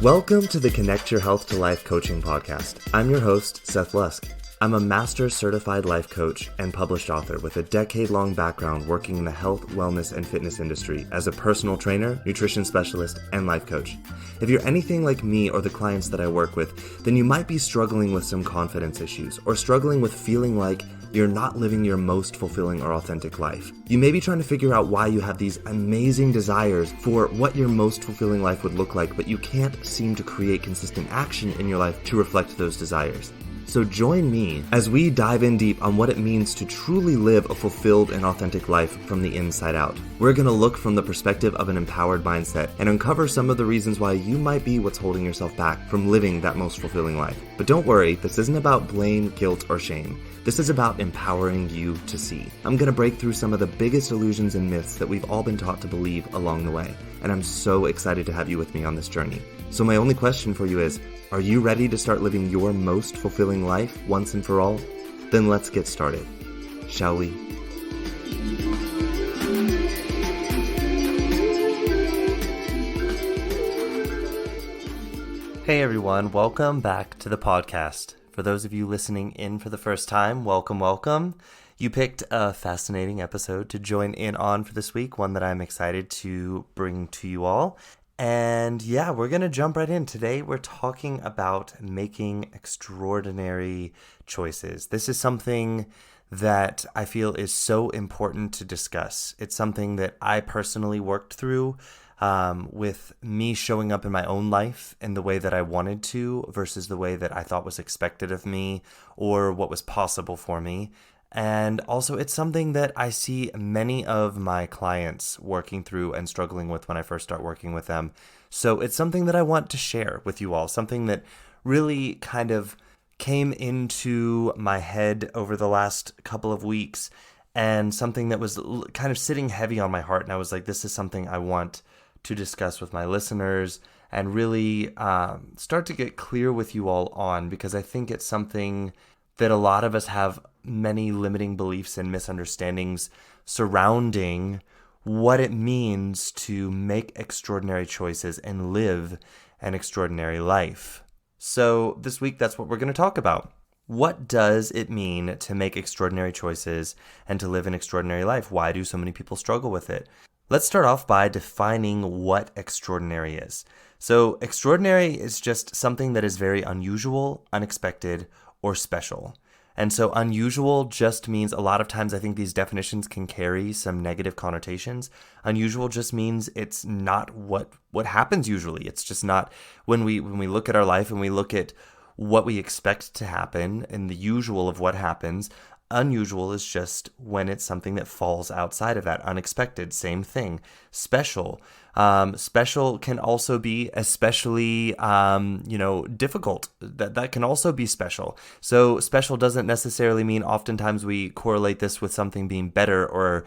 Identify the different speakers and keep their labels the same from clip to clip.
Speaker 1: Welcome to the Connect Your Health to Life coaching podcast. I'm your host, Seth Lusk. I'm a master certified life coach and published author with a decade-long background working in the health, wellness, and fitness industry as a personal trainer, nutrition specialist, and life coach. If you're anything like me or the clients that I work with, then you might be struggling with some confidence issues or struggling with feeling like you're not living your most fulfilling or authentic life. You may be trying to figure out why you have these amazing desires for what your most fulfilling life would look like, but you can't seem to create consistent action in your life to reflect those desires. So join me as we dive in deep on what it means to truly live a fulfilled and authentic life from the inside out. We're going to look from the perspective of an empowered mindset and uncover some of the reasons why you might be what's holding yourself back from living that most fulfilling life. But don't worry, this isn't about blame, guilt, or shame. This is about empowering you to see. I'm going to break through some of the biggest illusions and myths that we've all been taught to believe along the way. And I'm so excited to have you with me on this journey. So my only question for you is, are you ready to start living your most fulfilling life once and for all? Then let's get started, shall we? Hey everyone, welcome back to the podcast. For those of you listening in for the first time, welcome. You picked a fascinating episode to join in on for this week, one that I'm excited to bring to you all. And yeah, we're going to jump right in. Today, we're talking about making extraordinary choices. This is something that I feel is so important to discuss. It's something that I personally worked through with me showing up in my own life in the way that I wanted to versus the way that I thought was expected of me or what was possible for me. And also, it's something that I see many of my clients working through and struggling with when I first start working with them. So it's something that I want to share with you all, something that really kind of came into my head over the last couple of weeks and something that was kind of sitting heavy on my heart. And I was like, this is something I want to discuss with my listeners and really start to get clear with you all on, because I think it's something that a lot of us have many limiting beliefs and misunderstandings surrounding what it means to make extraordinary choices and live an extraordinary life. So this week, that's what we're going to talk about. What does it mean to make extraordinary choices and to live an extraordinary life? Why do so many people struggle with it? Let's start off by defining what extraordinary is. So extraordinary is just something that is very unusual, unexpected, or special. And so unusual just means, a lot of times I think these definitions can carry some negative connotations. Unusual just means it's not what happens usually. It's just not when we look at our life and we look at what we expect to happen and the usual of what happens. Unusual is just when it's something that falls outside of that. Unexpected, same thing. Special. Special can also be especially, difficult. That can also be special. So special doesn't necessarily mean, oftentimes we correlate this with something being better or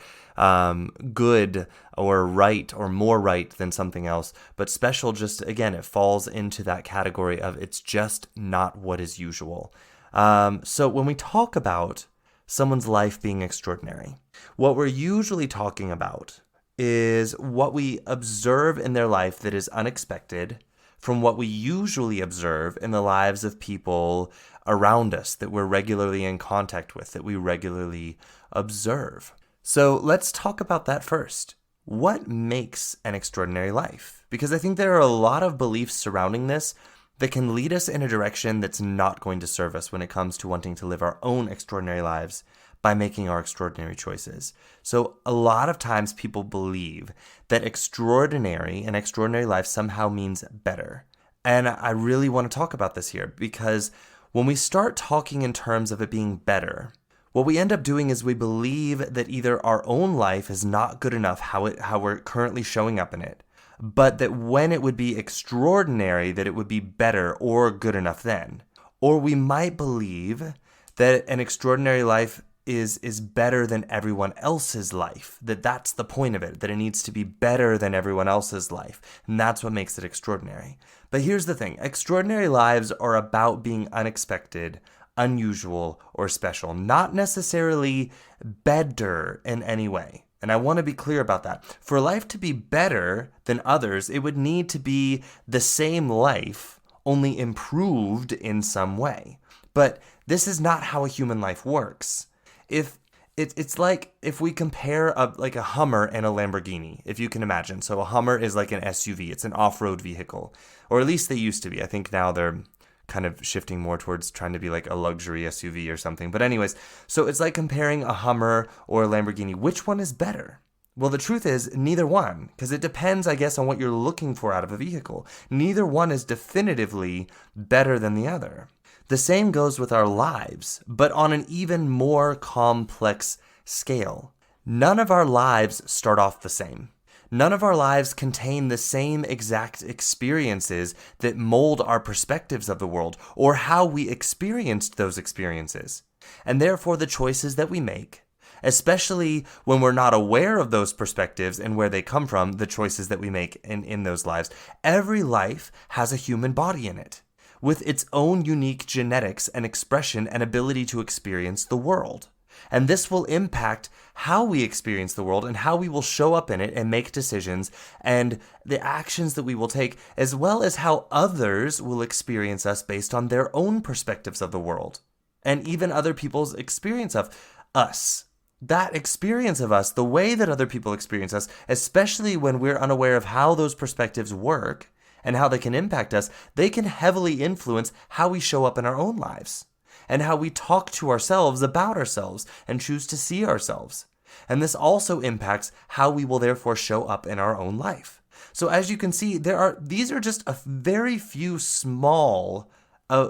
Speaker 1: good or right or more right than something else. But special just, again, it falls into that category of it's just not what is usual. So when we talk about someone's life being extraordinary, what we're usually talking about is what we observe in their life that is unexpected from what we usually observe in the lives of people around us that we're regularly in contact with, that we regularly observe. So let's talk about that first. What makes an extraordinary life? Because I think there are a lot of beliefs surrounding this that can lead us in a direction that's not going to serve us when it comes to wanting to live our own extraordinary lives by making our extraordinary choices. So a lot of times people believe that an extraordinary life somehow means better. And I really want to talk about this here, because when we start talking in terms of it being better, what we end up doing is we believe that either our own life is not good enough how we're currently showing up in it, but that when it would be extraordinary, that it would be better or good enough then. Or we might believe that an extraordinary life is better than everyone else's life, that's the point of it, that it needs to be better than everyone else's life, and that's what makes it extraordinary. But here's the thing, extraordinary lives are about being unexpected, unusual, or special, not necessarily better in any way. And I want to be clear about that. For life to be better than others, it would need to be the same life, only improved in some way. But this is not how a human life works. It's like if we compare a Hummer and a Lamborghini, if you can imagine. So a Hummer is like an SUV. It's an off-road vehicle. Or at least they used to be. I think now they're kind of shifting more towards trying to be like a luxury SUV or something. But anyways, so it's like comparing a Hummer or a Lamborghini. Which one is better? Well, the truth is neither one, because it depends, I guess, on what you're looking for out of a vehicle. Neither one is definitively better than the other. The same goes with our lives, but on an even more complex scale. None of our lives start off the same. None of our lives contain the same exact experiences that mold our perspectives of the world or how we experienced those experiences. And therefore, the choices that we make, especially when we're not aware of those perspectives and where they come from, the choices that we make in those lives, every life has a human body in it, with its own unique genetics and expression and ability to experience the world. And this will impact how we experience the world and how we will show up in it and make decisions and the actions that we will take, as well as how others will experience us based on their own perspectives of the world and even other people's experience of us. That experience of us, the way that other people experience us, especially when we're unaware of how those perspectives work and how they can impact us, they can heavily influence how we show up in our own lives and how we talk to ourselves about ourselves and choose to see ourselves. And this also impacts how we will therefore show up in our own life. So as you can see, these are just a very few small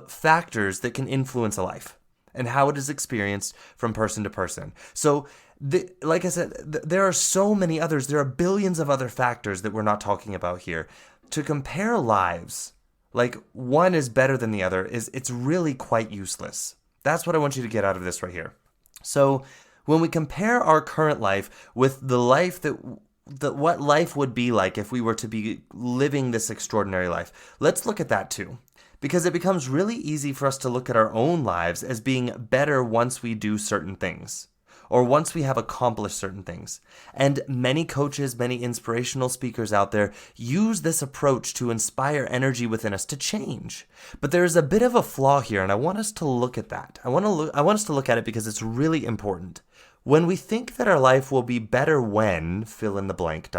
Speaker 1: factors that can influence a life and how it is experienced from person to person. So like I said, there are so many others. There are billions of other factors that we're not talking about here. To compare lives, like one is better than the other, it's really quite useless. That's what I want you to get out of this right here. So when we compare our current life with the life what life would be like if we were to be living this extraordinary life, let's look at that too. Because it becomes really easy for us to look at our own lives as being better once we do certain things, or once we have accomplished certain things. And many coaches, many inspirational speakers out there use this approach to inspire energy within us to change. But there is a bit of a flaw here, and I want us to look at that. I want us to look at it because it's really important. When we think that our life will be better when, fill in the blank, ...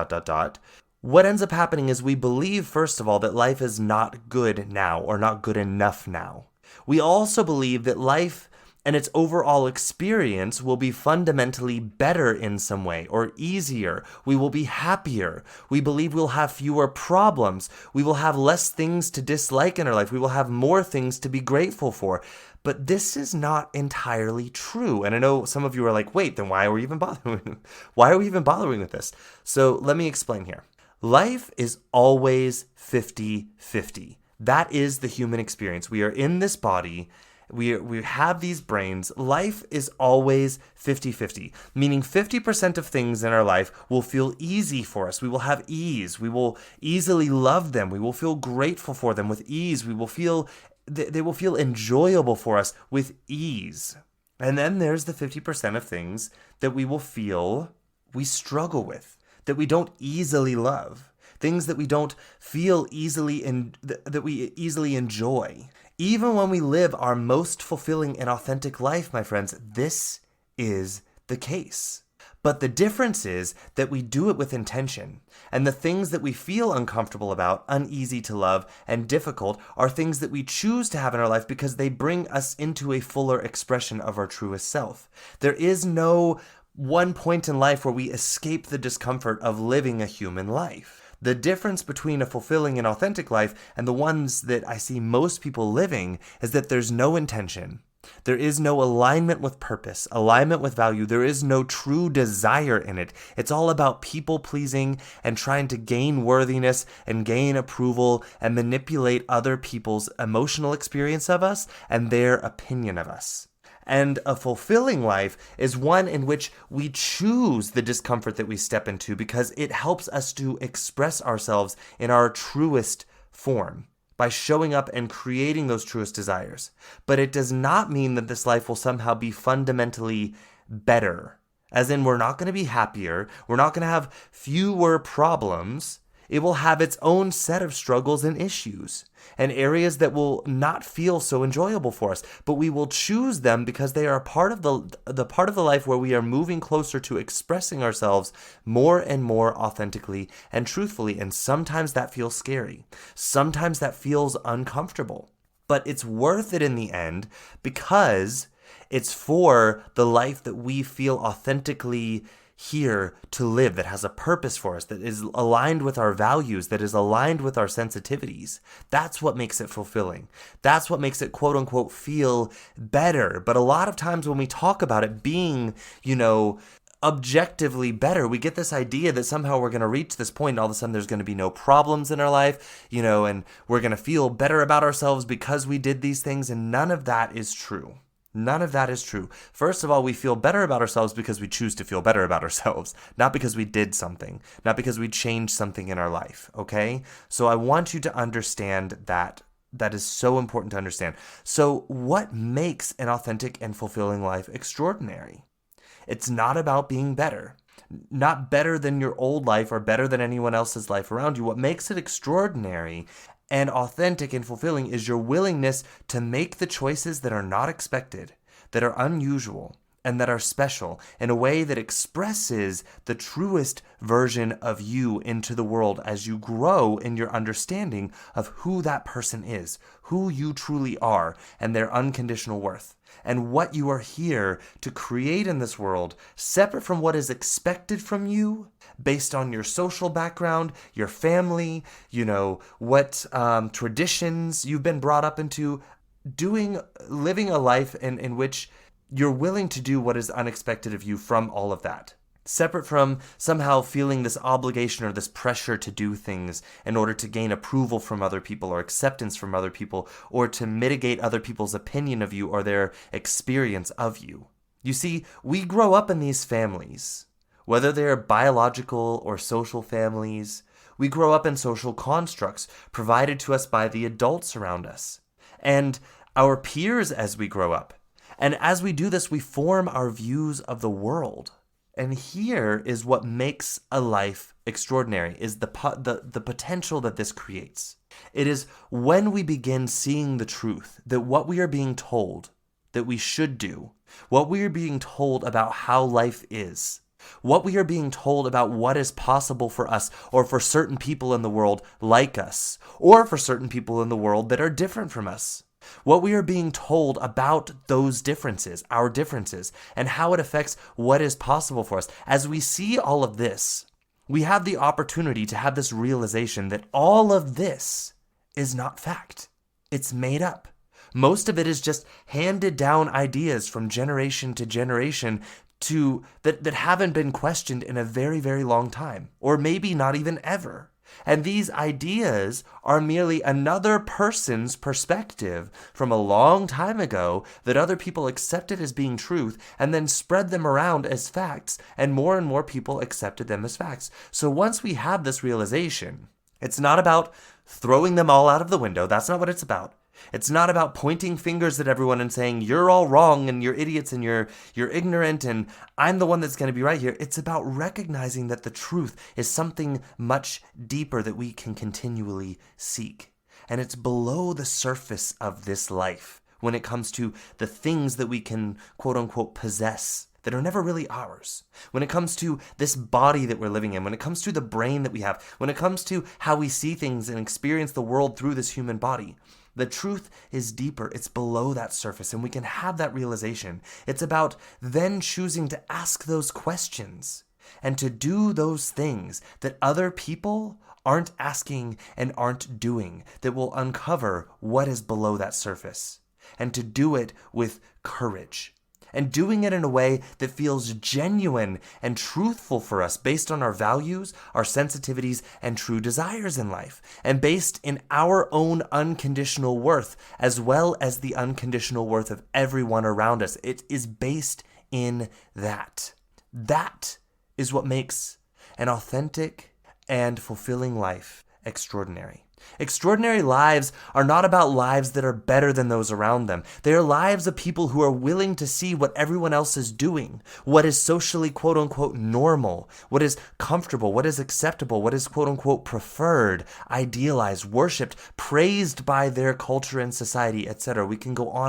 Speaker 1: what ends up happening is we believe, first of all, that life is not good now or not good enough now. We also believe that life and its overall experience will be fundamentally better in some way or easier. We will be happier. We believe we'll have fewer problems. We will have less things to dislike in our life. We will have more things to be grateful for. But this is not entirely true. And I know some of you are like, wait, then why are we even bothering? Why are we even bothering with this? So let me explain here. Life is always 50-50. That is the human experience. We are in this body. We have these brains. Life is always 50-50, meaning 50% of things in our life will feel easy for us. We will have ease. We will easily love them. We will feel grateful for them with ease. They will feel enjoyable for us with ease. And then there's the 50% of things that we will feel we struggle with, that we don't easily love, things that we don't feel easily and that we easily enjoy. Even when we live our most fulfilling and authentic life, my friends, this is the case. But the difference is that we do it with intention. And the things that we feel uncomfortable about, uneasy to love, and difficult are things that we choose to have in our life because they bring us into a fuller expression of our truest self. There is no one point in life where we escape the discomfort of living a human life. The difference between a fulfilling and authentic life and the ones that I see most people living is that there's no intention. There is no alignment with purpose, alignment with value. There is no true desire in it. It's all about people pleasing and trying to gain worthiness and gain approval and manipulate other people's emotional experience of us and their opinion of us. And a fulfilling life is one in which we choose the discomfort that we step into because it helps us to express ourselves in our truest form by showing up and creating those truest desires. But it does not mean that this life will somehow be fundamentally better As in, we're not going to be happier. We're not going to have fewer problems. It will have its own set of struggles and issues and areas that will not feel so enjoyable for us, but we will choose them because they are a part of the part of the life where we are moving closer to expressing ourselves more and more authentically and truthfully. And sometimes that feels scary. Sometimes that feels uncomfortable, but it's worth it in the end because it's for the life that we feel authentically here to live, that has a purpose for us, that is aligned with our values, that is aligned with our sensitivities. That's what makes it fulfilling. That's what makes it quote unquote feel better. But a lot of times when we talk about it being, objectively better, we get this idea that somehow we're going to reach this point and all of a sudden there's going to be no problems in our life, and we're going to feel better about ourselves because we did these things. And none of that is true. None of that is true. First of all, we feel better about ourselves because we choose to feel better about ourselves, not because we did something, not because we changed something in our life, okay? So I want you to understand that. That is so important to understand. So what makes an authentic and fulfilling life extraordinary? It's not about being better. Not better than your old life or better than anyone else's life around you. What makes it extraordinary and authentic and fulfilling is your willingness to make the choices that are not expected, that are unusual, and that are special in a way that expresses the truest version of you into the world as you grow in your understanding of who that person is, who you truly are, and their unconditional worth, and what you are here to create in this world, separate from what is expected from you based on your social background, your family, what traditions you've been brought up into, living a life in which you're willing to do what is unexpected of you from all of that. Separate from somehow feeling this obligation or this pressure to do things in order to gain approval from other people or acceptance from other people or to mitigate other people's opinion of you or their experience of you. You see, we grow up in these families, whether they're biological or social families. We grow up in social constructs provided to us by the adults around us and our peers as we grow up. And as we do this, we form our views of the world. And here is what makes a life extraordinary, is the potential that this creates. It is when we begin seeing the truth that what we are being told that we should do, what we are being told about how life is, what we are being told about what is possible for us or for certain people in the world like us, or for certain people in the world that are different from us. What we are being told about those differences, our differences, and how it affects what is possible for us. As we see all of this, we have the opportunity to have this realization that all of this is not fact. It's made up. Most of it is just handed down ideas from generation to generation that haven't been questioned in a very, very long time, or maybe not even ever. And these ideas are merely another person's perspective from a long time ago that other people accepted as being truth and then spread them around as facts, and more people accepted them as facts. So once we have this realization, it's not about throwing them all out of the window. That's not what it's about. It's not about pointing fingers at everyone and saying, you're all wrong and you're idiots and you're ignorant and I'm the one that's going to be right here. It's about recognizing that the truth is something much deeper that we can continually seek. And it's below the surface of this life when it comes to the things that we can quote unquote possess that are never really ours. When it comes to this body that we're living in, when it comes to the brain that we have, when it comes to how we see things and experience the world through this human body. The truth is deeper. It's below that surface, and we can have that realization. It's about then choosing to ask those questions and to do those things that other people aren't asking and aren't doing that will uncover what is below that surface, and to do it with courage. And doing it in a way that feels genuine and truthful for us based on our values, our sensitivities, and true desires in life. And based in our own unconditional worth, as well as the unconditional worth of everyone around us. It is based in that. That is what makes an authentic and fulfilling life extraordinary. Extraordinary lives are not about lives that are better than those around them. They are lives of people who are willing to see what everyone else is doing, what is socially quote unquote normal, what is comfortable, what is acceptable, what is quote unquote preferred, idealized, worshipped, praised by their culture and society, etc. We can go on.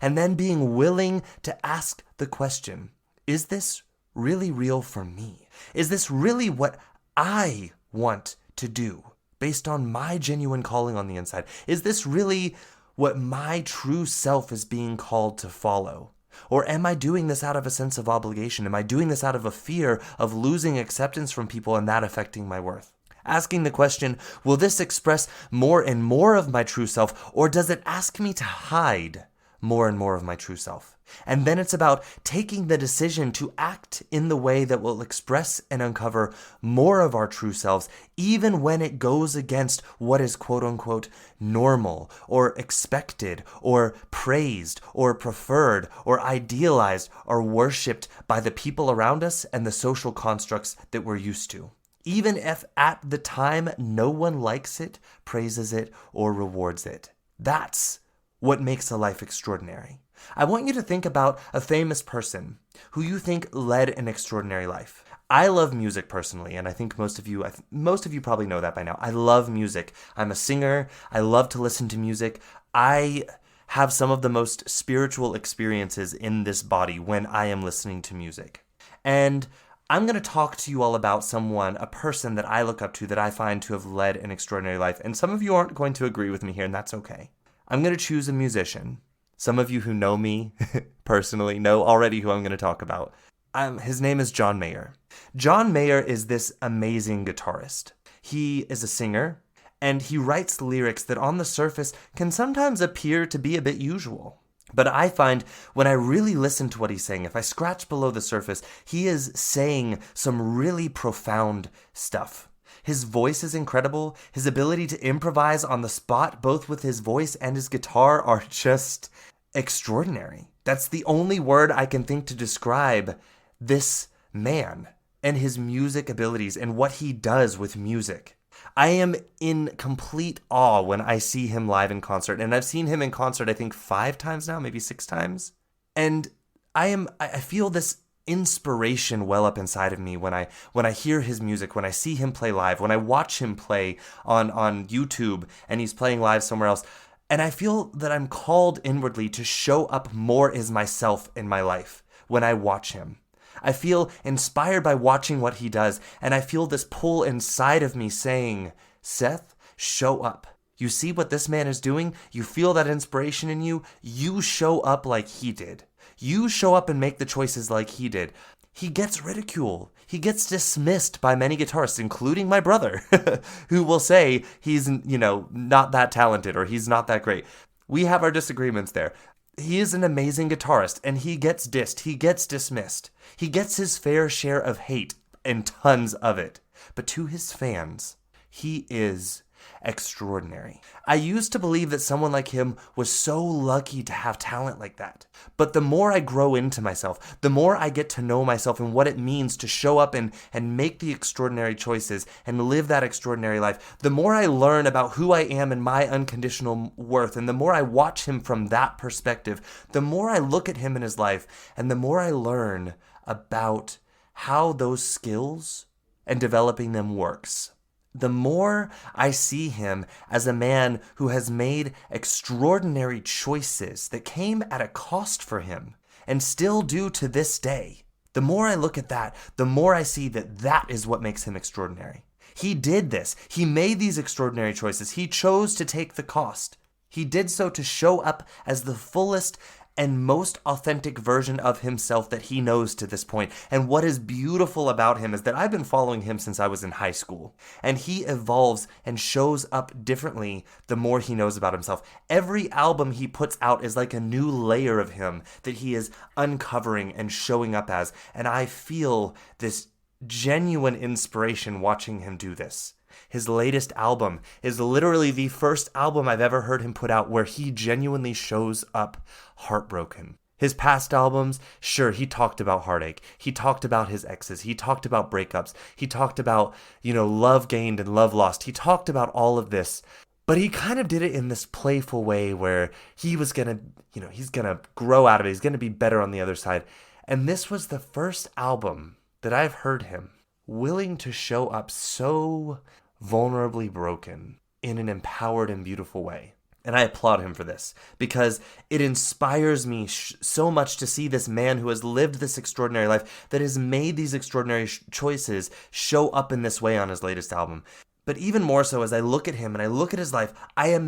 Speaker 1: And then being willing to ask the question, is this really real for me? Is this really what I want to do? Based on my genuine calling on the inside? Is this really what my true self is being called to follow? Or am I doing this out of a sense of obligation? Am I doing this out of a fear of losing acceptance from people and that affecting my worth? Asking the question, will this express more and more of my true self, or does it ask me to hide more and more of my true self? And then it's about taking the decision to act in the way that will express and uncover more of our true selves, even when it goes against what is quote unquote normal or expected or praised or preferred or idealized or worshipped by the people around us and the social constructs that we're used to. Even if at the time no one likes it, praises it, or rewards it. That's what makes a life extraordinary. I want you to think about a famous person who you think led an extraordinary life. I love music personally, and I think most of you probably know that by now. I love music. I'm a singer. I love to listen to music. I have some of the most spiritual experiences in this body when I am listening to music. And I'm going to talk to you all about a person that I look up to that I find to have led an extraordinary life. And some of you aren't going to agree with me here, and that's okay. I'm going to choose a musician. Some of you who know me personally know already who I'm going to talk about. His name is John Mayer. John Mayer is this amazing guitarist. He is a singer, and he writes lyrics that on the surface can sometimes appear to be a bit usual. But I find when I really listen to what he's saying, if I scratch below the surface, he is saying some really profound stuff. His voice is incredible. His ability to improvise on the spot, both with his voice and his guitar, are just extraordinary. That's the only word I can think to describe this man and his music abilities and what he does with music. I am in complete awe when I see him live in concert. And I've seen him in concert, I think 5 times now, maybe 6 times. And I feel this inspiration well up inside of me when I hear his music, when I see him play live, when I watch him play on YouTube and he's playing live somewhere else. And I feel that I'm called inwardly to show up more as myself in my life when I watch him. I feel inspired by watching what he does, and I feel this pull inside of me saying, Seth, show up. You see what this man is doing? You feel that inspiration in you? You show up like he did. You show up and make the choices like he did. He gets ridicule. He gets dismissed by many guitarists, including my brother, who will say he's, not that talented or he's not that great. We have our disagreements there. He is an amazing guitarist, and he gets dissed. He gets dismissed. He gets his fair share of hate, and tons of it. But to his fans, he is extraordinary. I used to believe that someone like him was so lucky to have talent like that. But the more I grow into myself, the more I get to know myself and what it means to show up and make the extraordinary choices and live that extraordinary life, the more I learn about who I am and my unconditional worth, and the more I watch him from that perspective, the more I look at him in his life, and the more I learn about how those skills and developing them works. The more I see him as a man who has made extraordinary choices that came at a cost for him and still do to this day. The more I look at that, the more I see that that is what makes him extraordinary. He did this. He made these extraordinary choices. He chose to take the cost. He did so to show up as the fullest and most authentic version of himself that he knows to this point. And what is beautiful about him is that I've been following him since I was in high school. And he evolves and shows up differently the more he knows about himself. Every album he puts out is like a new layer of him that he is uncovering and showing up as. And I feel this genuine inspiration watching him do this. His latest album is literally the first album I've ever heard him put out where he genuinely shows up heartbroken. His past albums, sure, he talked about heartache. He talked about his exes. He talked about breakups. He talked about, love gained and love lost. He talked about all of this. But he kind of did it in this playful way where he was going to, he's going to grow out of it. He's going to be better on the other side. And this was the first album that I've heard him willing to show up so vulnerably broken in an empowered and beautiful way. And I applaud him for this because it inspires me so much to see this man who has lived this extraordinary life, that has made these extraordinary choices, show up in this way on his latest album. But even more so, as I look at him and I look at his life, I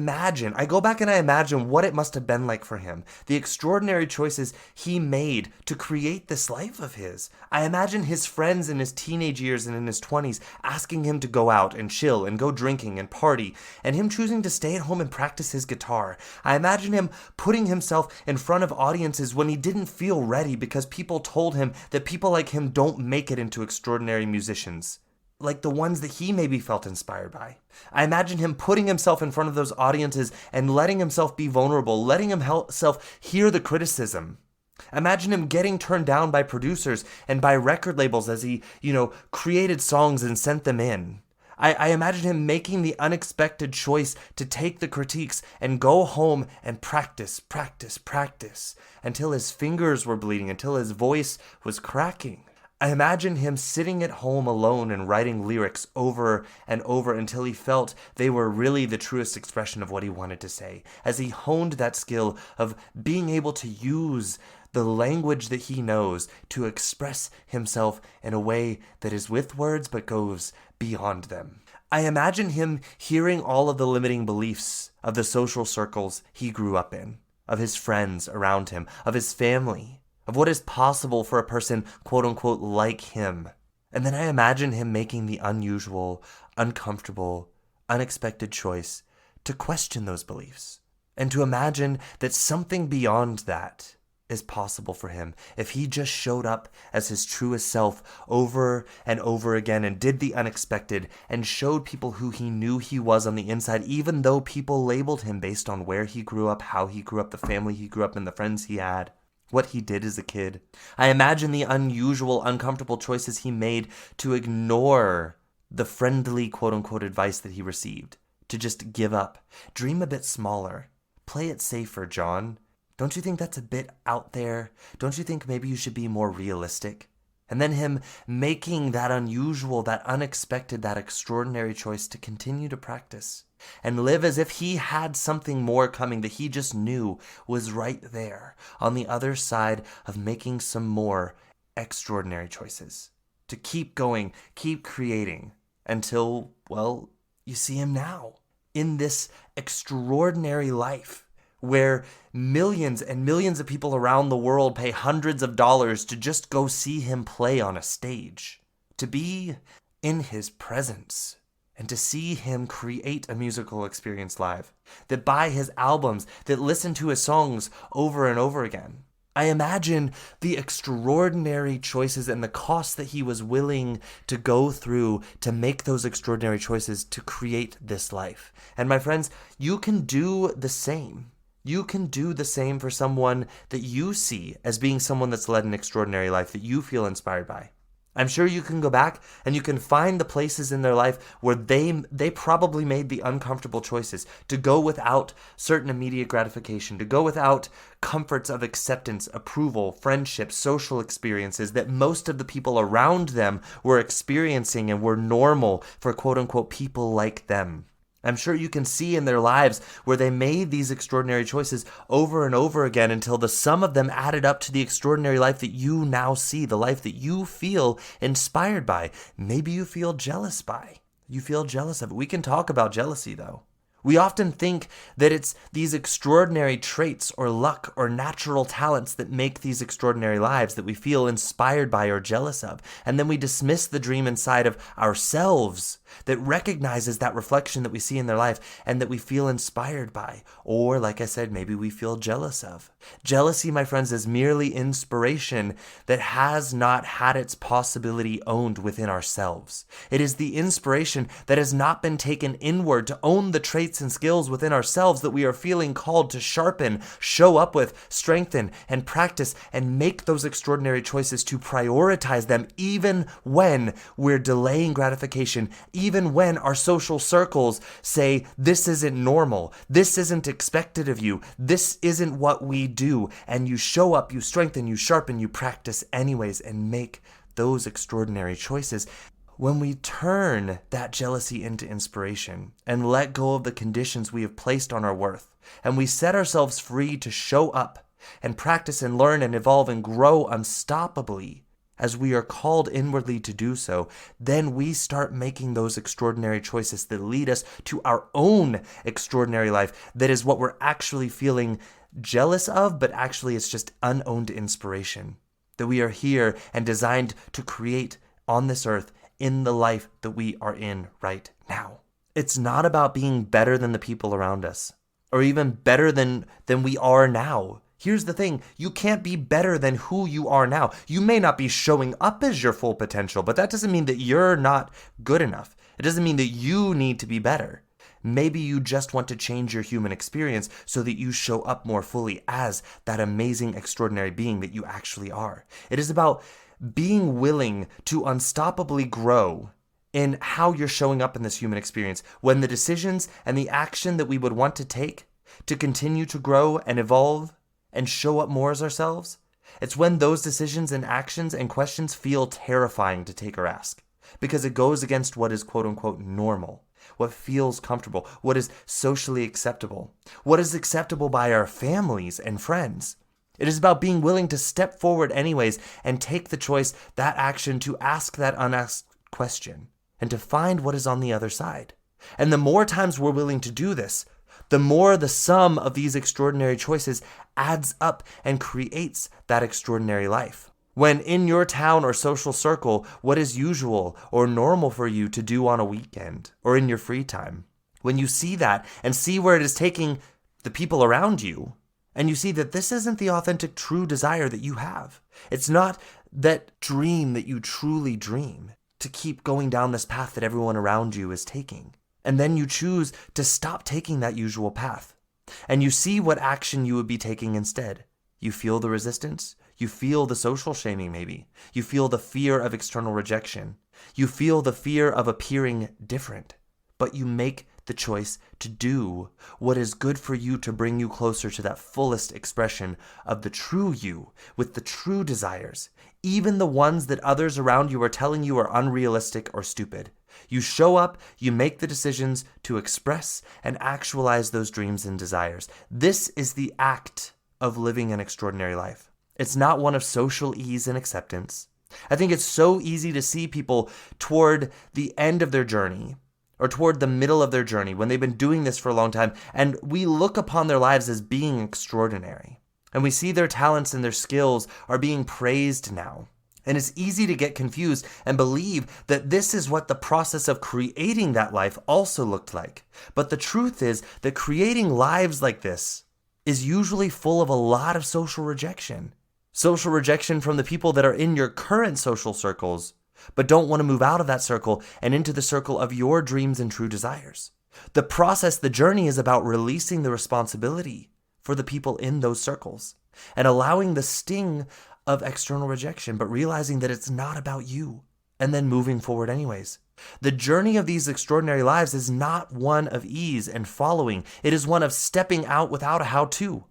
Speaker 1: go back and I imagine what it must have been like for him. The extraordinary choices he made to create this life of his. I imagine his friends in his teenage years and in his 20s asking him to go out and chill and go drinking and party, and him choosing to stay at home and practice his guitar. I imagine him putting himself in front of audiences when he didn't feel ready because people told him that people like him don't make it into extraordinary musicians, like the ones that he maybe felt inspired by. I imagine him putting himself in front of those audiences and letting himself be vulnerable, letting himself hear the criticism. Imagine him getting turned down by producers and by record labels as he, created songs and sent them in. I imagine him making the unexpected choice to take the critiques and go home and practice until his fingers were bleeding, until his voice was cracking. I imagine him sitting at home alone and writing lyrics over and over until he felt they were really the truest expression of what he wanted to say, as he honed that skill of being able to use the language that he knows to express himself in a way that is with words but goes beyond them. I imagine him hearing all of the limiting beliefs of the social circles he grew up in, of his friends around him, of his family, of what is possible for a person, quote unquote, like him. And then I imagine him making the unusual, uncomfortable, unexpected choice to question those beliefs and to imagine that something beyond that is possible for him if he just showed up as his truest self over and over again and did the unexpected and showed people who he knew he was on the inside, even though people labeled him based on where he grew up, how he grew up, the family he grew up in, the friends he had, what he did as a kid. I imagine the unusual, uncomfortable choices he made to ignore the friendly, quote-unquote, advice that he received, to just give up. Dream a bit smaller. Play it safer, John. Don't you think that's a bit out there? Don't you think maybe you should be more realistic? And then him making that unusual, that unexpected, that extraordinary choice to continue to practice and live as if he had something more coming that he just knew was right there on the other side of making some more extraordinary choices. To keep going, keep creating until, well, you see him now in this extraordinary life where millions and millions of people around the world pay hundreds of dollars to just go see him play on a stage, to be in his presence, and to see him create a musical experience live, that buy his albums, that listen to his songs over and over again. I imagine the extraordinary choices and the cost that he was willing to go through to make those extraordinary choices to create this life. And my friends, you can do the same. You can do the same for someone that you see as being someone that's led an extraordinary life that you feel inspired by. I'm sure you can go back and you can find the places in their life where they probably made the uncomfortable choices to go without certain immediate gratification, to go without comforts of acceptance, approval, friendship, social experiences that most of the people around them were experiencing and were normal for quote-unquote people like them. I'm sure you can see in their lives where they made these extraordinary choices over and over again until the sum of them added up to the extraordinary life that you now see, the life that you feel inspired by. Maybe you feel jealous by. You feel jealous of it. We can talk about jealousy, though. We often think that it's these extraordinary traits or luck or natural talents that make these extraordinary lives that we feel inspired by or jealous of. And then we dismiss the dream inside of ourselves that recognizes that reflection that we see in their life and that we feel inspired by, or like I said, maybe we feel jealous of. Jealousy, my friends, is merely inspiration that has not had its possibility owned within ourselves. It is the inspiration that has not been taken inward to own the traits and skills within ourselves that we are feeling called to sharpen, show up with, strengthen, and practice, and make those extraordinary choices to prioritize them even when we're delaying gratification, even when our social circles say, this isn't normal, this isn't expected of you, this isn't what we do, and you show up, you strengthen, you sharpen, you practice anyways, and make those extraordinary choices. When we turn that jealousy into inspiration and let go of the conditions we have placed on our worth, and we set ourselves free to show up and practice and learn and evolve and grow unstoppably, as we are called inwardly to do so, then we start making those extraordinary choices that lead us to our own extraordinary life. That is what we're actually feeling jealous of, but actually it's just unowned inspiration that we are here and designed to create on this earth in the life that we are in right now. It's not about being better than the people around us, or even better than we are now. Here's the thing, you can't be better than who you are now. You may not be showing up as your full potential, but that doesn't mean that you're not good enough. It doesn't mean that you need to be better. Maybe you just want to change your human experience so that you show up more fully as that amazing, extraordinary being that you actually are. It is about being willing to unstoppably grow in how you're showing up in this human experience, when the decisions and the action that we would want to take to continue to grow and evolve and show up more as ourselves, it's when those decisions and actions and questions feel terrifying to take or ask, because it goes against what is quote-unquote normal, what feels comfortable, what is socially acceptable, what is acceptable by our families and friends. It is about being willing to step forward anyways and take the choice, that action, to ask that unasked question and to find what is on the other side. And the more times we're willing to do this, the more the sum of these extraordinary choices adds up and creates that extraordinary life. When in your town or social circle, what is usual or normal for you to do on a weekend or in your free time, when you see that and see where it is taking the people around you, and you see that this isn't the authentic, true desire that you have. It's not that dream that you truly dream, to keep going down this path that everyone around you is taking. And then you choose to stop taking that usual path. And you see what action you would be taking instead. You feel the resistance. You feel the social shaming maybe. You feel the fear of external rejection. You feel the fear of appearing different. But you make the choice to do what is good for you to bring you closer to that fullest expression of the true you, with the true desires, even the ones that others around you are telling you are unrealistic or stupid. You show up, you make the decisions to express and actualize those dreams and desires. This is the act of living an extraordinary life. It's not one of social ease and acceptance. I think it's so easy to see people toward the end of their journey, or toward the middle of their journey, when they've been doing this for a long time, and we look upon their lives as being extraordinary. And we see their talents and their skills are being praised now. And it's easy to get confused and believe that this is what the process of creating that life also looked like. But the truth is that creating lives like this is usually full of a lot of social rejection. Social rejection from the people that are in your current social circles, but don't want to move out of that circle and into the circle of your dreams and true desires. The process, the journey, is about releasing the responsibility for the people in those circles and allowing the sting of external rejection, but realizing that it's not about you, and then moving forward anyways. The journey of these extraordinary lives is not one of ease and following. It is one of stepping out without a how-to,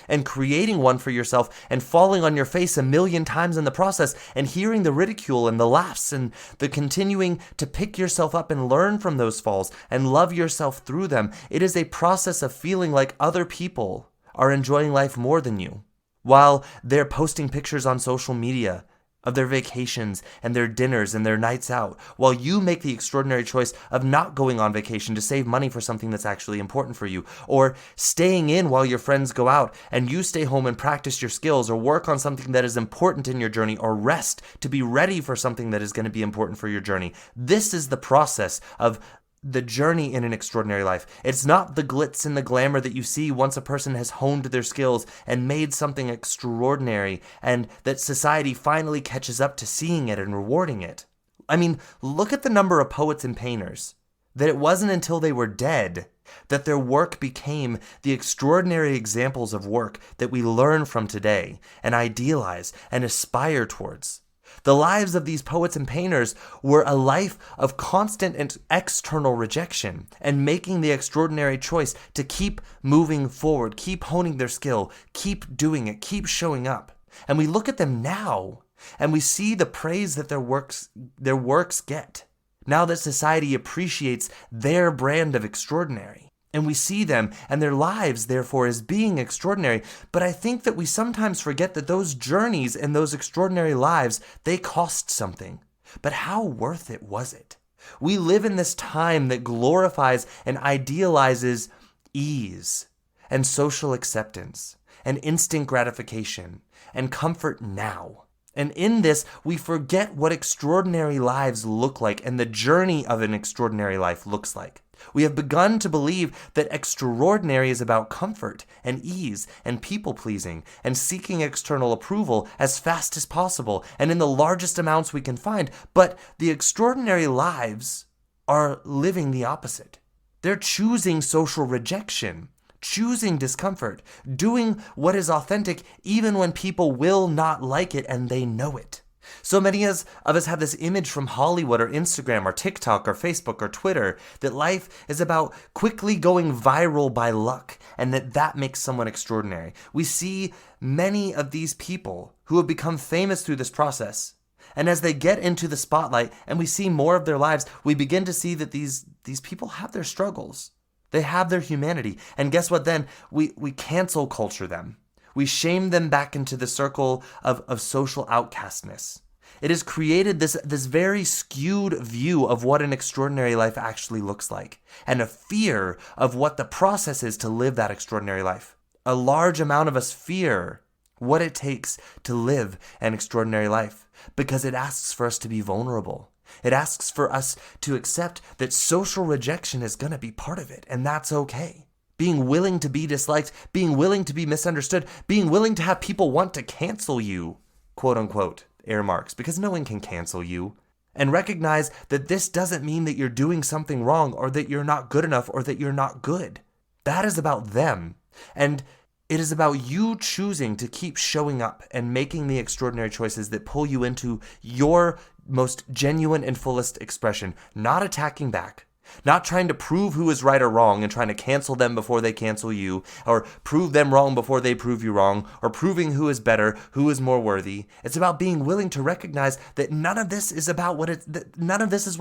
Speaker 1: and creating one for yourself and falling on your face 1,000,000 times in the process, and hearing the ridicule and the laughs and the continuing to pick yourself up and learn from those falls and love yourself through them. It is a process of feeling like other people are enjoying life more than you, while they're posting pictures on social media of their vacations and their dinners and their nights out, while you make the extraordinary choice of not going on vacation to save money for something that's actually important for you, or staying in while your friends go out and you stay home and practice your skills or work on something that is important in your journey, or rest to be ready for something that is going to be important for your journey. This is the process of the journey in an extraordinary life. It's not the glitz and the glamour that you see once a person has honed their skills and made something extraordinary, and that society finally catches up to seeing it and rewarding it. I mean, look at the number of poets and painters that it wasn't until they were dead that their work became the extraordinary examples of work that we learn from today and idealize and aspire towards. The lives of these poets and painters were a life of constant and external rejection, and making the extraordinary choice to keep moving forward, keep honing their skill, keep doing it, keep showing up. And we look at them now, and we see the praise that their works get, now that society appreciates their brand of extraordinary. And we see them and their lives, therefore, as being extraordinary. But I think that we sometimes forget that those journeys and those extraordinary lives, they cost something. But how worth it was it? We live in this time that glorifies and idealizes ease and social acceptance and instant gratification and comfort now. And in this, we forget what extraordinary lives look like and the journey of an extraordinary life looks like. We have begun to believe that extraordinary is about comfort and ease and people-pleasing and seeking external approval as fast as possible and in the largest amounts we can find. But the extraordinary lives are living the opposite. They're choosing social rejection, choosing discomfort, doing what is authentic even when people will not like it and they know it. So many of us have this image from Hollywood or Instagram or TikTok or Facebook or Twitter that life is about quickly going viral by luck and that makes someone extraordinary. We see many of these people who have become famous through this process. And as they get into the spotlight and we see more of their lives, we begin to see that these people have their struggles. They have their humanity. And guess what then? We cancel culture them. We shame them back into the circle of social outcastness. It has created this very skewed view of what an extraordinary life actually looks like, and a fear of what the process is to live that extraordinary life. A large amount of us fear what it takes to live an extraordinary life because it asks for us to be vulnerable. It asks for us to accept that social rejection is going to be part of it, and that's okay. Being willing to be disliked, being willing to be misunderstood, being willing to have people want to cancel you, quote unquote, air marks, because no one can cancel you. And recognize that this doesn't mean that you're doing something wrong or that you're not good enough or that you're not good. That is about them. And it is about you choosing to keep showing up and making the extraordinary choices that pull you into your most genuine and fullest expression, not attacking back. Not trying to prove who is right or wrong and trying to cancel them before they cancel you, or prove them wrong before they prove you wrong, or proving who is better, who is more worthy. It's about being willing to recognize that none of this is what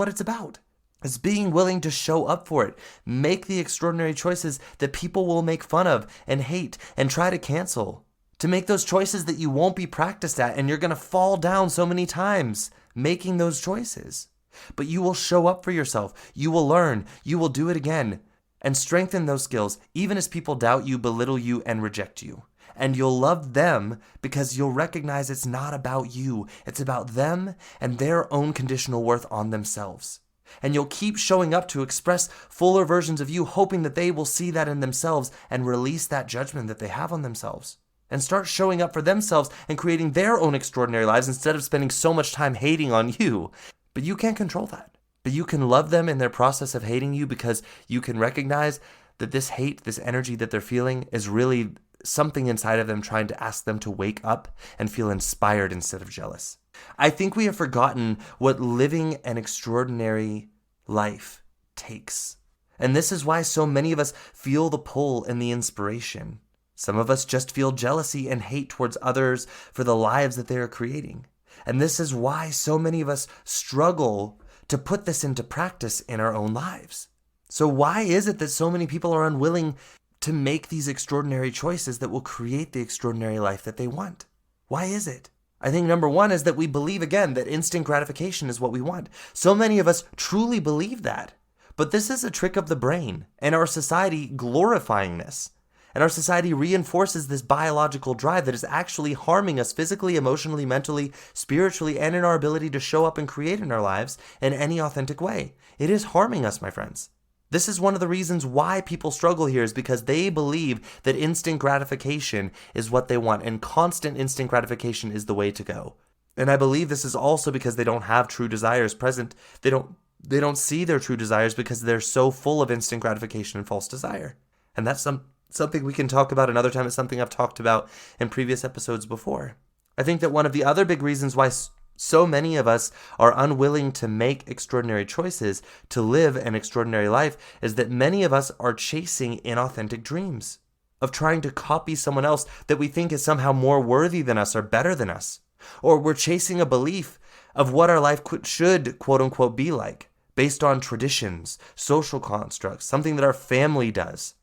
Speaker 1: it's about. It's being willing to show up for it. Make the extraordinary choices that people will make fun of and hate and try to cancel. To make those choices that you won't be practiced at and you're going to fall down so many times making those choices. But you will show up for yourself. You will learn. You will do it again and strengthen those skills, even as people doubt you, belittle you, and reject you. And you'll love them because you'll recognize it's not about you. It's about them and their own conditional worth on themselves. And you'll keep showing up to express fuller versions of you, hoping that they will see that in themselves and release that judgment that they have on themselves. And start showing up for themselves and creating their own extraordinary lives instead of spending so much time hating on you. But you can't control that. But you can love them in their process of hating you because you can recognize that this hate, this energy that they're feeling is really something inside of them trying to ask them to wake up and feel inspired instead of jealous. I think we have forgotten what living an extraordinary life takes. And this is why so many of us feel the pull and the inspiration. Some of us just feel jealousy and hate towards others for the lives that they are creating. And this is why so many of us struggle to put this into practice in our own lives. So why is it that so many people are unwilling to make these extraordinary choices that will create the extraordinary life that they want? Why is it? I think number one is that we believe, again, that instant gratification is what we want. So many of us truly believe that. But this is a trick of the brain and our society glorifying this. And our society reinforces this biological drive that is actually harming us physically, emotionally, mentally, spiritually, and in our ability to show up and create in our lives in any authentic way. It is harming us, my friends. This is one of the reasons why people struggle here, is because they believe that instant gratification is what they want, and constant instant gratification is the way to go. And I believe this is also because they don't have true desires present. They don't see their true desires because they're so full of instant gratification and false desire. And that's something we can talk about another time. It's something I've talked about in previous episodes before. I think that one of the other big reasons why so many of us are unwilling to make extraordinary choices, to live an extraordinary life, is that many of us are chasing inauthentic dreams of trying to copy someone else that we think is somehow more worthy than us or better than us. Or we're chasing a belief of what our life should, quote unquote, be like, based on traditions, social constructs, something that our family does,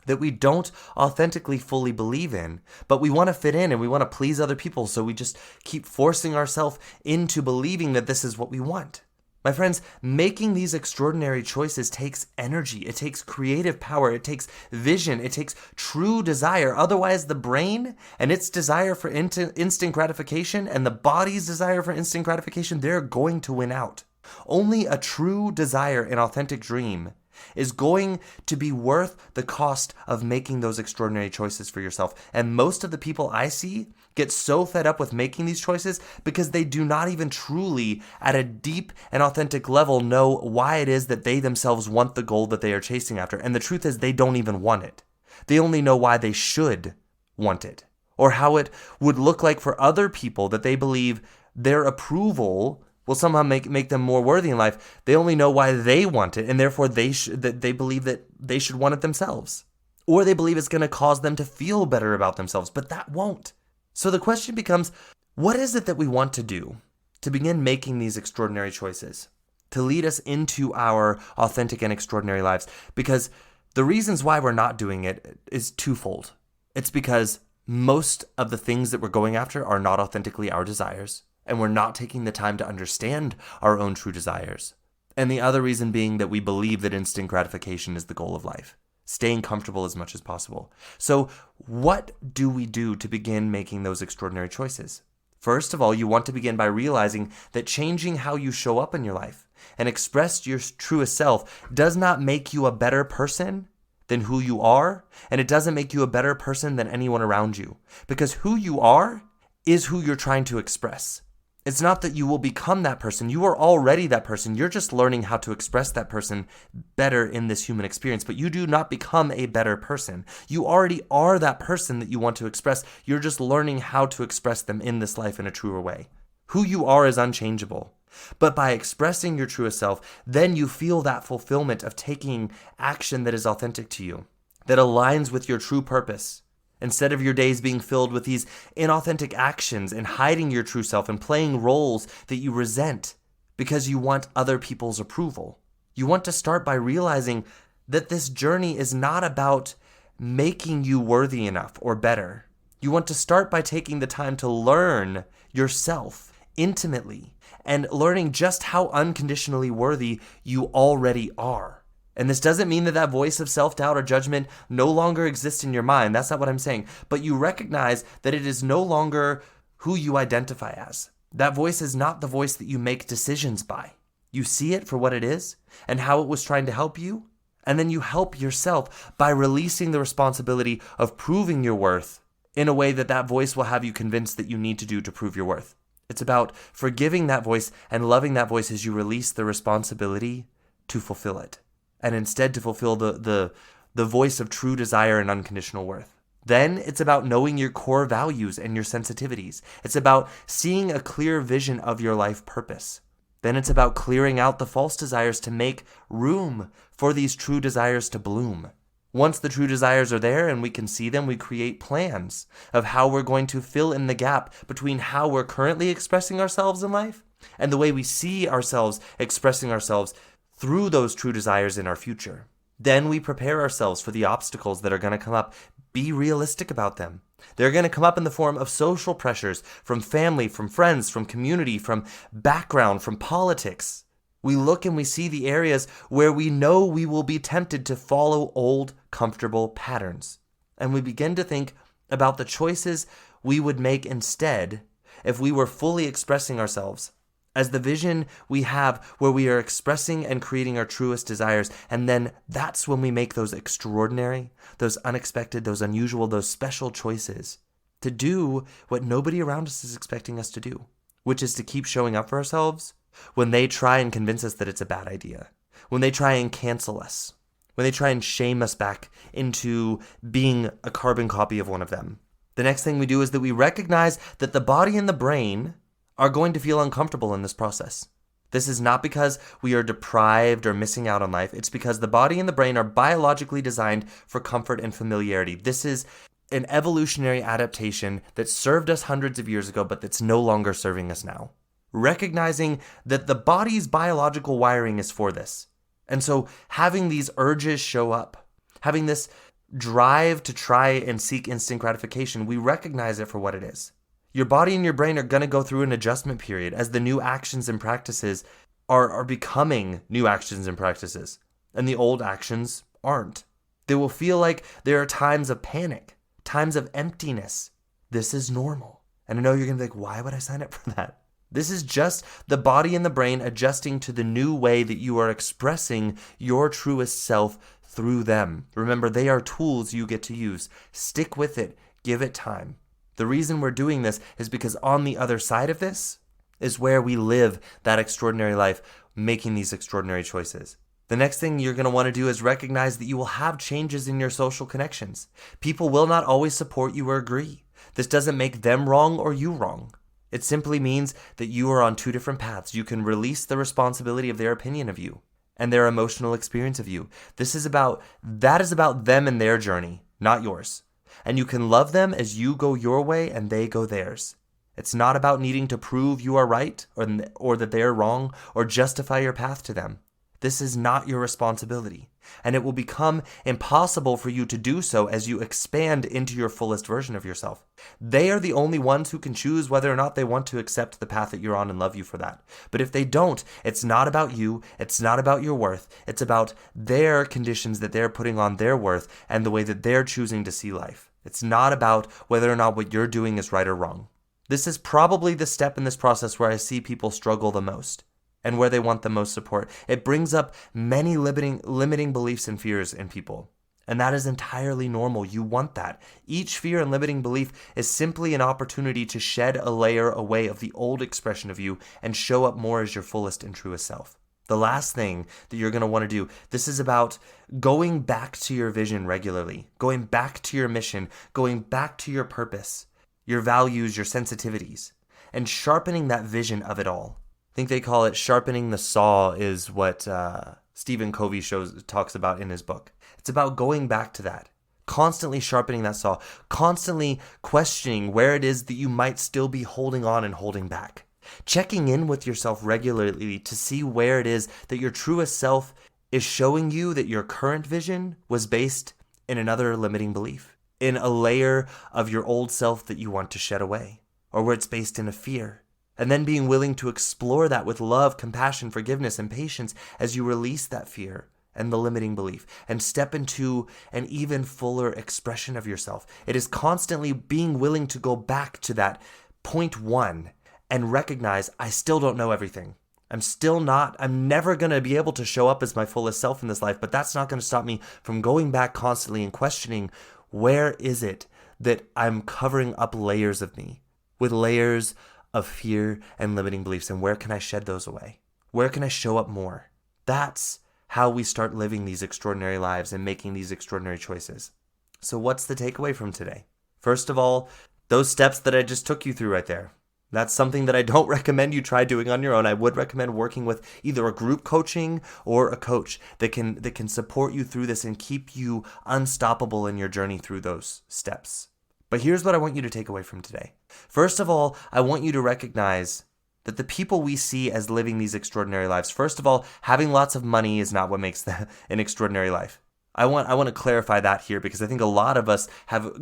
Speaker 1: that we don't authentically fully believe in, but we want to fit in and we want to please other people, so we just keep forcing ourselves into believing that this is what we want. My friends, making these extraordinary choices takes energy, it takes creative power, it takes vision, it takes true desire. Otherwise, the brain and its desire for instant gratification and the body's desire for instant gratification, they're going to win out. Only a true desire and authentic dream is going to be worth the cost of making those extraordinary choices for yourself. And most of the people I see get so fed up with making these choices because they do not even truly, at a deep and authentic level, know why it is that they themselves want the goal that they are chasing after. And the truth is, they don't even want it. They only know why they should want it, or how it would look like for other people that they believe their approval will somehow make them more worthy in life. They only know why they want it, and therefore they believe that they should want it themselves. Or they believe it's going to cause them to feel better about themselves, but that won't. So the question becomes, what is it that we want to do to begin making these extraordinary choices, to lead us into our authentic and extraordinary lives? Because the reasons why we're not doing it is twofold. It's because most of the things that we're going after are not authentically our desires, and we're not taking the time to understand our own true desires. And the other reason being that we believe that instant gratification is the goal of life, staying comfortable as much as possible. So what do we do to begin making those extraordinary choices? First of all, you want to begin by realizing that changing how you show up in your life and express your truest self does not make you a better person than who you are, and it doesn't make you a better person than anyone around you. Because who you are is who you're trying to express. It's not that you will become that person. You are already that person. You're just learning how to express that person better in this human experience. But you do not become a better person. You already are that person that you want to express. You're just learning how to express them in this life in a truer way. Who you are is unchangeable. But by expressing your truest self, then you feel that fulfillment of taking action that is authentic to you, that aligns with your true purpose. Instead of your days being filled with these inauthentic actions and hiding your true self and playing roles that you resent because you want other people's approval. You want to start by realizing that this journey is not about making you worthy enough or better. You want to start by taking the time to learn yourself intimately and learning just how unconditionally worthy you already are. And this doesn't mean that voice of self-doubt or judgment no longer exists in your mind. That's not what I'm saying. But you recognize that it is no longer who you identify as. That voice is not the voice that you make decisions by. You see it for what it is and how it was trying to help you. And then you help yourself by releasing the responsibility of proving your worth in a way that voice will have you convinced that you need to do to prove your worth. It's about forgiving that voice and loving that voice as you release the responsibility to fulfill it. And instead to fulfill the voice of true desire and unconditional worth. Then it's about knowing your core values and your sensitivities. It's about seeing a clear vision of your life purpose. Then it's about clearing out the false desires to make room for these true desires to bloom. Once the true desires are there and we can see them, we create plans of how we're going to fill in the gap between how we're currently expressing ourselves in life and the way we see ourselves expressing ourselves through those true desires in our future. Then we prepare ourselves for the obstacles that are going to come up. Be realistic about them. They're going to come up in the form of social pressures from family, from friends, from community, from background, from politics. We look and we see the areas where we know we will be tempted to follow old, comfortable patterns. And we begin to think about the choices we would make instead if we were fully expressing ourselves as the vision we have, where we are expressing and creating our truest desires. And then that's when we make those extraordinary, those unexpected, those unusual, those special choices to do what nobody around us is expecting us to do, which is to keep showing up for ourselves when they try and convince us that it's a bad idea, when they try and cancel us, when they try and shame us back into being a carbon copy of one of them. The next thing we do is that we recognize that the body and the brain are going to feel uncomfortable in this process. This is not because we are deprived or missing out on life. It's because the body and the brain are biologically designed for comfort and familiarity. This is an evolutionary adaptation that served us hundreds of years ago, but that's no longer serving us now. Recognizing that the body's biological wiring is for this. And so having these urges show up, having this drive to try and seek instant gratification, we recognize it for what it is. Your body and your brain are going to go through an adjustment period as the new actions and practices are becoming new actions and practices, and the old actions aren't. They will feel like there are times of panic, times of emptiness. This is normal. And I know you're going to be like, why would I sign up for that? This is just the body and the brain adjusting to the new way that you are expressing your truest self through them. Remember, they are tools you get to use. Stick with it. Give it time. The reason we're doing this is because on the other side of this is where we live that extraordinary life, making these extraordinary choices. The next thing you're going to want to do is recognize that you will have changes in your social connections. People will not always support you or agree. This doesn't make them wrong or you wrong. It simply means that you are on two different paths. You can release the responsibility of their opinion of you and their emotional experience of you. That is about them and their journey, not yours. And you can love them as you go your way and they go theirs. It's not about needing to prove you are right or that they are wrong or justify your path to them. This is not your responsibility, and it will become impossible for you to do so as you expand into your fullest version of yourself. They are the only ones who can choose whether or not they want to accept the path that you're on and love you for that. But if they don't, it's not about you, it's not about your worth, it's about their conditions that they're putting on their worth and the way that they're choosing to see life. It's not about whether or not what you're doing is right or wrong. This is probably the step in this process where I see people struggle the most, and where they want the most support. It brings up many limiting beliefs and fears in people. And that is entirely normal. You want that. Each fear and limiting belief is simply an opportunity to shed a layer away of the old expression of you and show up more as your fullest and truest self. The last thing that you're going to want to do, this is about going back to your vision regularly, going back to your mission, going back to your purpose, your values, your sensitivities, and sharpening that vision of it all. I think they call it sharpening the saw is what Stephen Covey talks about in his book. It's about going back to that, constantly sharpening that saw, constantly questioning where it is that you might still be holding on and holding back. Checking in with yourself regularly to see where it is that your truest self is showing you that your current vision was based in another limiting belief, in a layer of your old self that you want to shed away, or where it's based in a fear. And then being willing to explore that with love, compassion, forgiveness, and patience as you release that fear and the limiting belief and step into an even fuller expression of yourself. It is constantly being willing to go back to that point one and recognize, I still don't know everything. I'm never going to be able to show up as my fullest self in this life, but that's not going to stop me from going back constantly and questioning, where is it that I'm covering up layers of me with layers of fear and limiting beliefs, and where can I shed those away? Where can I show up more? That's how we start living these extraordinary lives and making these extraordinary choices. So what's the takeaway from today? First of all, those steps that I just took you through right there. That's something that I don't recommend you try doing on your own. I would recommend working with either a group coaching or a coach that can support you through this and keep you unstoppable in your journey through those steps. But here's what I want you to take away from today. First of all, I want you to recognize that the people we see as living these extraordinary lives, first of all, having lots of money is not what makes them an extraordinary life. I want to clarify that here because I think a lot of us have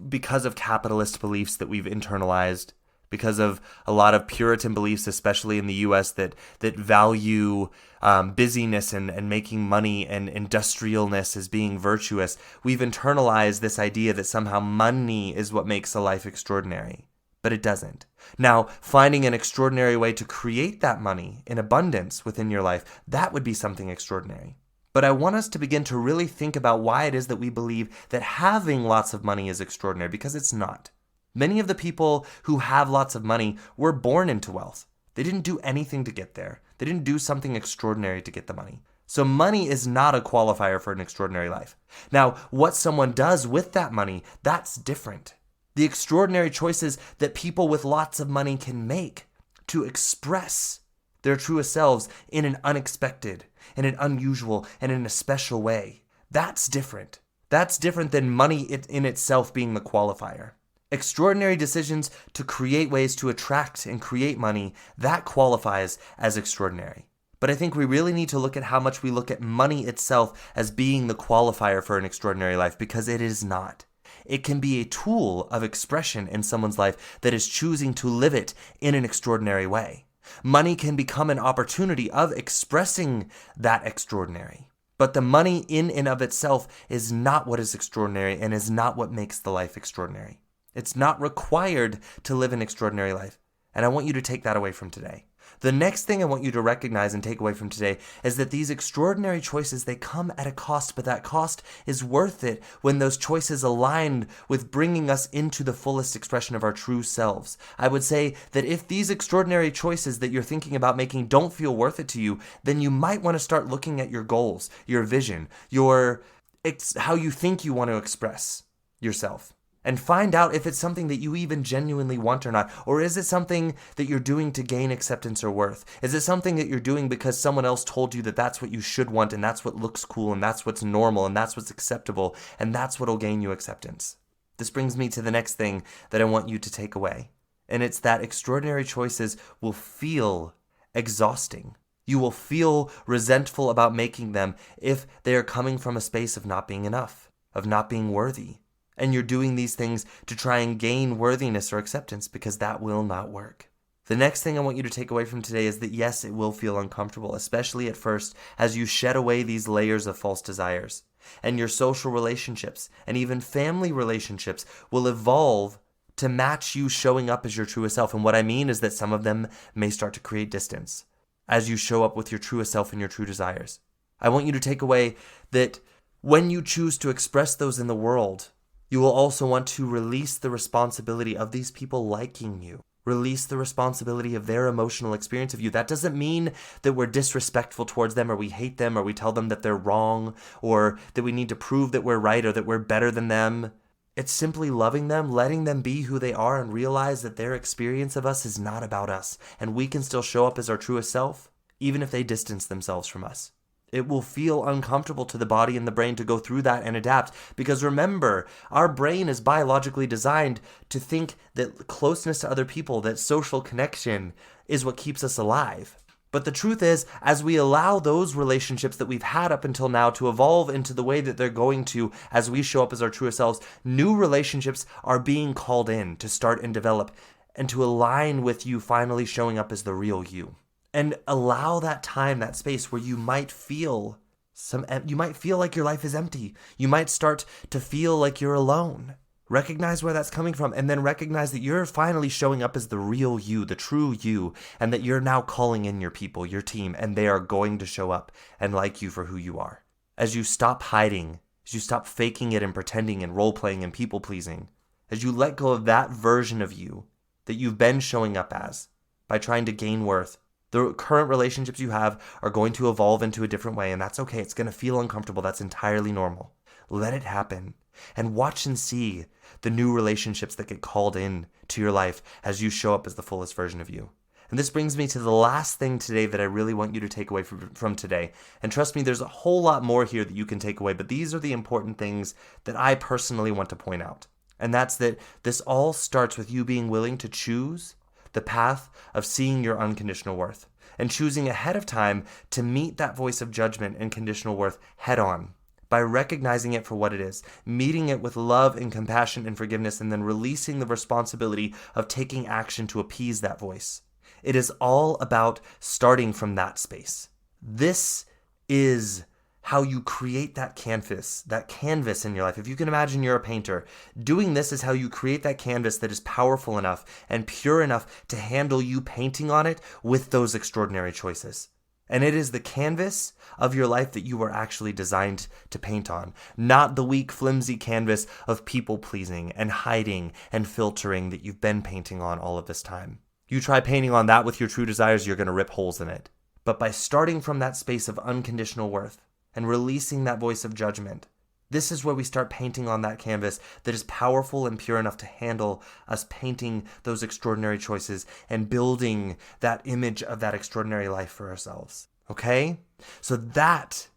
Speaker 1: because of capitalist beliefs that we've internalized, because of a lot of Puritan beliefs, especially in the U.S., that value busyness and making money and industrialness as being virtuous. We've internalized this idea that somehow money is what makes a life extraordinary, but it doesn't. Now, finding an extraordinary way to create that money in abundance within your life, that would be something extraordinary. But I want us to begin to really think about why it is that we believe that having lots of money is extraordinary, because it's not. Many of the people who have lots of money were born into wealth. They didn't do anything to get there. They didn't do something extraordinary to get the money. So money is not a qualifier for an extraordinary life. Now, what someone does with that money, that's different. The extraordinary choices that people with lots of money can make to express their truest selves in an unexpected, in an unusual, and in a special way, that's different. That's different than money in itself being the qualifier. Extraordinary decisions to create ways to attract and create money, that qualifies as extraordinary. But I think we really need to look at how much we look at money itself as being the qualifier for an extraordinary life, because it is not. It can be a tool of expression in someone's life that is choosing to live it in an extraordinary way. Money can become an opportunity of expressing that extraordinary. But the money in and of itself is not what is extraordinary and is not what makes the life extraordinary. It's not required to live an extraordinary life. And I want you to take that away from today. The next thing I want you to recognize and take away from today is that these extraordinary choices, they come at a cost, but that cost is worth it when those choices align with bringing us into the fullest expression of our true selves. I would say that if these extraordinary choices that you're thinking about making don't feel worth it to you, then you might want to start looking at your goals, your vision, how you think you want to express yourself. And find out if it's something that you even genuinely want or not. Or is it something that you're doing to gain acceptance or worth? Is it something that you're doing because someone else told you that that's what you should want, and that's what looks cool, and that's what's normal, and that's what's acceptable, and that's what'll gain you acceptance? This brings me to the next thing that I want you to take away. And it's that extraordinary choices will feel exhausting. You will feel resentful about making them if they are coming from a space of not being enough, of not being worthy. And you're doing these things to try and gain worthiness or acceptance, because that will not work. The next thing I want you to take away from today is that yes, it will feel uncomfortable, especially at first, as you shed away these layers of false desires. And your social relationships and even family relationships will evolve to match you showing up as your truest self. And what I mean is that some of them may start to create distance as you show up with your truest self and your true desires. I want you to take away that when you choose to express those in the world, you will also want to release the responsibility of these people liking you. Release the responsibility of their emotional experience of you. That doesn't mean that we're disrespectful towards them, or we hate them, or we tell them that they're wrong, or that we need to prove that we're right, or that we're better than them. It's simply loving them, letting them be who they are, and realize that their experience of us is not about us, and we can still show up as our truest self, even if they distance themselves from us. It will feel uncomfortable to the body and the brain to go through that and adapt, because remember, our brain is biologically designed to think that closeness to other people, that social connection, is what keeps us alive. But the truth is, as we allow those relationships that we've had up until now to evolve into the way that they're going to as we show up as our truest selves, new relationships are being called in to start and develop and to align with you finally showing up as the real you. And allow that time, that space where you might feel like your life is empty. You might start to feel like you're alone. Recognize where that's coming from, and then recognize that you're finally showing up as the real you, the true you, and that you're now calling in your people, your team, and they are going to show up and like you for who you are. As you stop hiding, as you stop faking it and pretending and role-playing and people-pleasing, as you let go of that version of you that you've been showing up as by trying to gain worth, the current relationships you have are going to evolve into a different way, and that's okay. It's going to feel uncomfortable. That's entirely normal. Let it happen, and watch and see the new relationships that get called in to your life as you show up as the fullest version of you. And this brings me to the last thing today that I really want you to take away from today. And trust me, there's a whole lot more here that you can take away, but these are the important things that I personally want to point out. And that's that this all starts with you being willing to choose the path of seeing your unconditional worth and choosing ahead of time to meet that voice of judgment and conditional worth head on. by recognizing it for what it is, meeting it with love and compassion and forgiveness, and then releasing the responsibility of taking action to appease that voice. It is all about starting from that space. This is how you create that canvas in your life. If you can imagine you're a painter, doing this is how you create that canvas that is powerful enough and pure enough to handle you painting on it with those extraordinary choices. And it is the canvas of your life that you were actually designed to paint on, not the weak, flimsy canvas of people-pleasing and hiding and filtering that you've been painting on all of this time. You try painting on that with your true desires, you're going to rip holes in it. But by starting from that space of unconditional worth and releasing that voice of judgment, this is where we start painting on that canvas that is powerful and pure enough to handle us painting those extraordinary choices and building that image of that extraordinary life for ourselves. Okay? So that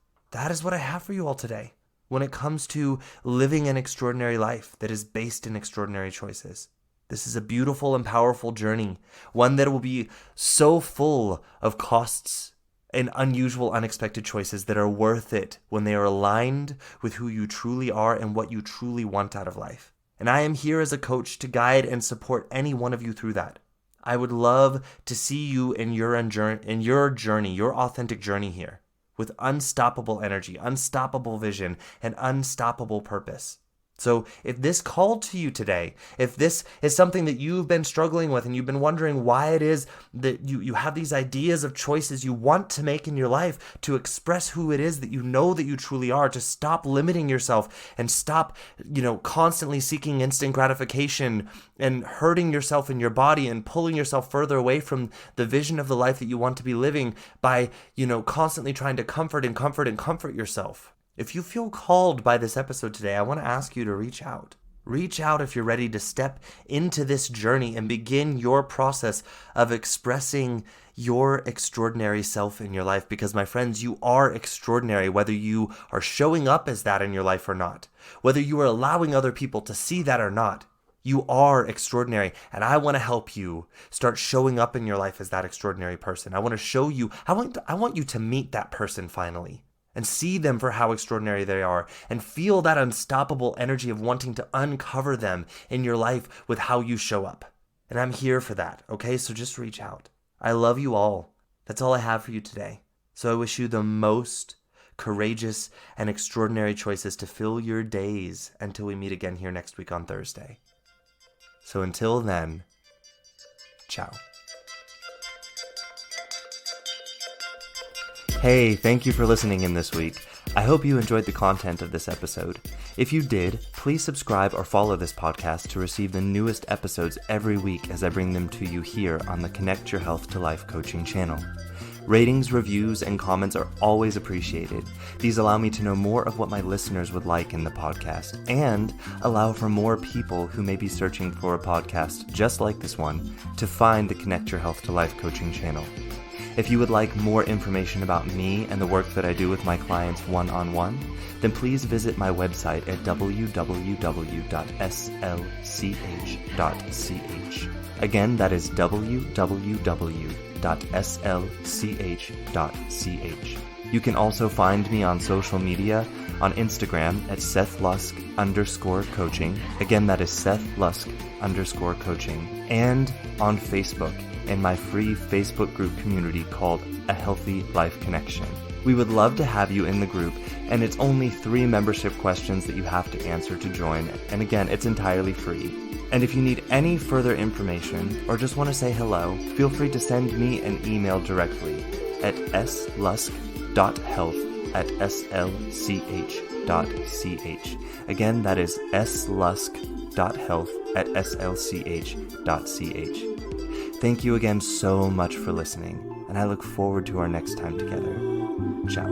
Speaker 1: is what I have for you all today when it comes to living an extraordinary life that is based in extraordinary choices. This is a beautiful and powerful journey, one that will be so full of costs and unusual, unexpected choices that are worth it when they are aligned with who you truly are and what you truly want out of life. And I am here as a coach to guide and support any one of you through that. I would love to see you in your journey, your authentic journey here, with unstoppable energy, unstoppable vision, and unstoppable purpose. So if this called to you today, if this is something that you've been struggling with and you've been wondering why it is that you have these ideas of choices you want to make in your life to express who it is that you know that you truly are, to stop limiting yourself and stop, constantly seeking instant gratification and hurting yourself in your body and pulling yourself further away from the vision of the life that you want to be living by, constantly trying to comfort yourself. If you feel called by this episode today, I want to ask you to reach out. Reach out if you're ready to step into this journey and begin your process of expressing your extraordinary self in your life. Because, my friends, you are extraordinary, whether you are showing up as that in your life or not, whether you are allowing other people to see that or not. You are extraordinary, and I want to help you start showing up in your life as that extraordinary person. I want to show you, I want you to meet that person finally. And see them for how extraordinary they are, and feel that unstoppable energy of wanting to uncover them in your life with how you show up. And I'm here for that, okay? So just reach out. I love you all. That's all I have for you today. So I wish you the most courageous and extraordinary choices to fill your days until we meet again here next week on Thursday. So until then, ciao. Hey, thank you for listening in this week. I hope you enjoyed the content of this episode. If you did, please subscribe or follow this podcast to receive the newest episodes every week as I bring them to you here on the Connect Your Health to Life coaching channel. Ratings, reviews, and comments are always appreciated. These allow me to know more of what my listeners would like in the podcast and allow for more people who may be searching for a podcast just like this one to find the Connect Your Health to Life coaching channel. If you would like more information about me and the work that I do with my clients one-on-one, then please visit my website at www.slch.ch. Again, that is www.slch.ch. You can also find me on social media on Instagram at SethLusk_coaching. Again, that is SethLusk_coaching. And on Facebook in my free Facebook group community called A Healthy Life Connection. We would love to have you in the group, and it's only 3 membership questions that you have to answer to join. And again, it's entirely free. And if you need any further information or just want to say hello, feel free to send me an email directly at slusk.health@slch.ch. Again, that is slusk.health@slch.ch. Thank you again so much for listening, and I look forward to our next time together. Ciao.